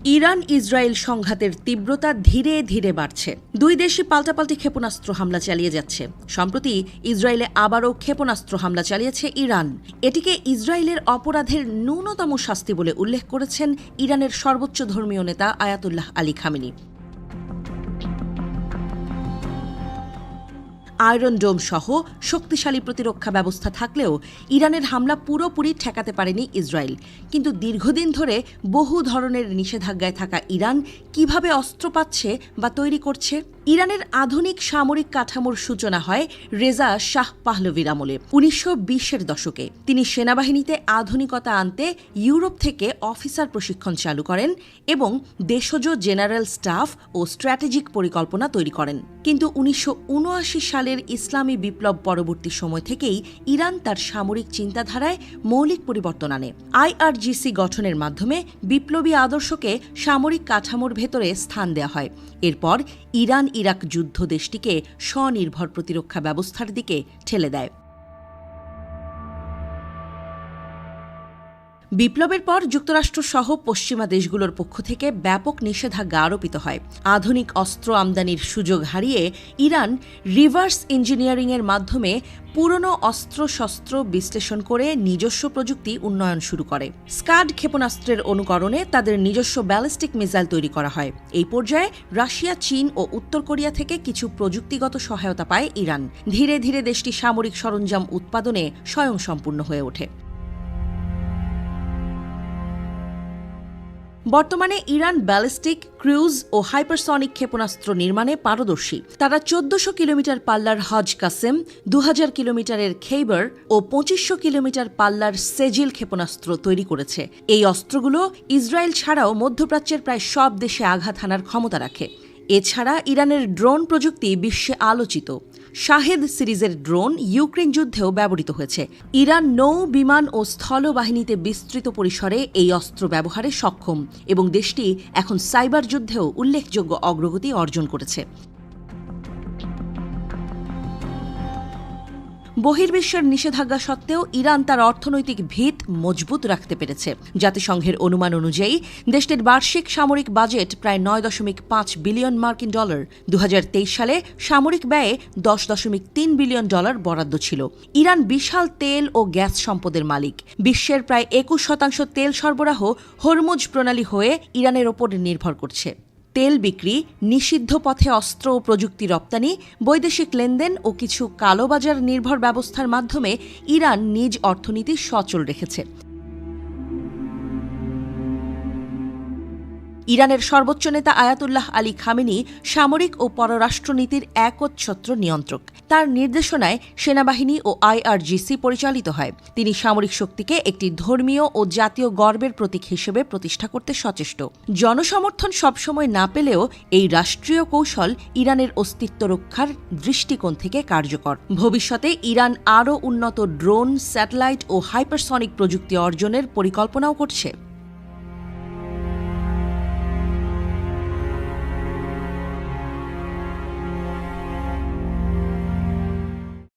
Iran Israel সংঘাতের তীব্রতা ধীরে ধীরে বাড়ছে। দুই দেশই পাল্টাপাল্টি ক্ষেপণাস্ত্র হামলা চালিয়ে যাচ্ছে। সম্প্রতি ইসরায়েলে আবারও ক্ষেপণাস্ত্র হামলা চালিয়েছে ইরান। এটিকে ইসরায়েলের অপরাধের ন্যূনতম শাস্তি বলে উল্লেখ করেছেন ইরানের সর্বোচ্চ ধর্মীয় নেতা আয়াতুল্লাহ আলী খামেনি। আয়রন ডোম সহ শক্তিশালী প্রতিরক্ষা ব্যবস্থা থাকলেও ইরানের হামলা পুরোপুরি ঠেকাতে পারেনি ইসরায়েল। কিন্তু দীর্ঘদিন ধরে বহু ধরনের নিষেধাজ্ঞায় থাকা ইরান কিভাবে অস্ত্র পাচ্ছে বা তৈরি করছে? ইরানের আধুনিক সামরিক কাঠামোর সূচনা হয় রেজা শাহ পাহলভির আমলে ১৯২০-এর দশকে। তিনি সেনাবাহিনীতে আধুনিকতা আনতে ইউরোপ থেকে অফিসার প্রশিক্ষণ চালু করেন এবং দেশজ জেনারেল স্টাফ ও স্ট্র্যাটেজিক পরিকল্পনা তৈরি করেন। কিন্তু ১৯৭৯ সালের ইসলামী বিপ্লব পরবর্তী সময় থেকেই ইরান তার সামরিক চিন্তাধারায় মৌলিক পরিবর্তন আনে। আইআরজিসি গঠনের মাধ্যমে বিপ্লবী আদর্শকে সামরিক কাঠামোর ভেতরে স্থান দেওয়া হয়। এরপর ইরান ইরাক যুদ্ধ দেশটিকে স্বনির্ভর প্রতিরক্ষা ব্যবস্থার দিকে ঠেলে দেয়। বিপ্লবের পর যুক্তরাষ্ট্রসহ পশ্চিমা দেশগুলোর পক্ষ থেকে ব্যাপক নিষেধাজ্ঞা আরোপিত হয়। আধুনিক অস্ত্র আমদানির সুযোগ হারিয়ে ইরান রিভার্স ইঞ্জিনিয়ারিংয়ের মাধ্যমে পুরনো অস্ত্রশস্ত্র বিশ্লেষণ করে নিজস্ব প্রযুক্তি উন্নয়ন শুরু করে। স্কাড ক্ষেপণাস্ত্রের অনুকরণে তাদের নিজস্ব ব্যালিস্টিক মিসাইল তৈরি করা হয়। এই পর্যায়ে রাশিয়া, চীন ও উত্তর কোরিয়া থেকে কিছু প্রযুক্তিগত সহায়তা পায় ইরান। ধীরে ধীরে দেশটি সামরিক সরঞ্জাম উৎপাদনে স্বয়ংসম্পূর্ণ হয়ে ওঠে। বর্তমানে ইরান ব্যালিস্টিক, ক্রুজ ও হাইপারসনিক ক্ষেপণাস্ত্র নির্মাণে পারদর্শী। তারা ১৪০০ কিলোমিটার পাল্লার হজ কাসেম, ২০০০ কিলোমিটারের খেইবার ও ২৫০০ কিলোমিটার পাল্লার সেজিল ক্ষেপণাস্ত্র তৈরি করেছে। এই অস্ত্রগুলো ইসরায়েল ছাড়াও মধ্যপ্রাচ্যের প্রায় সব দেশে আঘাত হানার ক্ষমতা রাখে। এছাড়া ইরানের ড্রোন প্রযুক্তি বিশ্বে আলোচিত। শাহেদ সিরিজের ড্রোন ইউক্রেন যুদ্ধেও ব্যবহৃত হয়েছে। ইরান নৌ, বিমান ও স্থল বাহিনীতে বিস্তৃত পরিসরে এই অস্ত্র ব্যবহারে সক্ষম এবং দেশটি এখন সাইবার যুদ্ধেও উল্লেখযোগ্য অগ্রগতি অর্জন করেছে। বহির্বিশ্বের নিষেধাজ্ঞা সত্ত্বেও ইরান তার অর্থনৈতিক ভিত মজবুত রাখতে পেরেছে। জাতিসংঘের অনুমান অনুযায়ী দেশটির বার্ষিক সামরিক বাজেট প্রায় ৯.৫ বিলিয়ন মার্কিন ডলার। ২০২৩ সালে সামরিক ব্যয়ে ১০.৩ বিলিয়ন ডলার বরাদ্দ ছিল। ইরান বিশাল তেল ও গ্যাস সম্পদের মালিক। বিশ্বের প্রায় ২১% তেল সরবরাহ হরমুজ প্রণালী হয়ে ইরানের ওপর নির্ভর করছে। তেল বিক্রি, নিষিদ্ধ পথে অস্ত্র ও প্রযুক্তি রপ্তানি, বৈদেশিক লেনদেন ও কিছু কালোবাজার নির্ভর ব্যবস্থার মাধ্যমে ইরান নিজ অর্থনীতি সচল রেখেছে। ইরানের সর্বোচ্চ নেতা আয়াতুল্লাহ আলী খামেনি সামরিক ও পররাষ্ট্রনীতির একচ্ছত্র নিয়ন্ত্রক। তার নির্দেশনায় সেনাবাহিনী ও আইআরজিসি পরিচালিত হয়। তিনি সামরিক শক্তিকে একটি ধর্মীয় ও জাতীয় গর্বের প্রতীক হিসেবে প্রতিষ্ঠা করতে সচেষ্ট। জনসমর্থন সবসময় না পেলেও এই রাষ্ট্রীয় কৌশল ইরানের অস্তিত্ব রক্ষার দৃষ্টিকোণ থেকে কার্যকর। ভবিষ্যতে ইরান আরও উন্নত ড্রোন, স্যাটেলাইট ও হাইপারসনিক প্রযুক্তি অর্জনের পরিকল্পনাও করছে।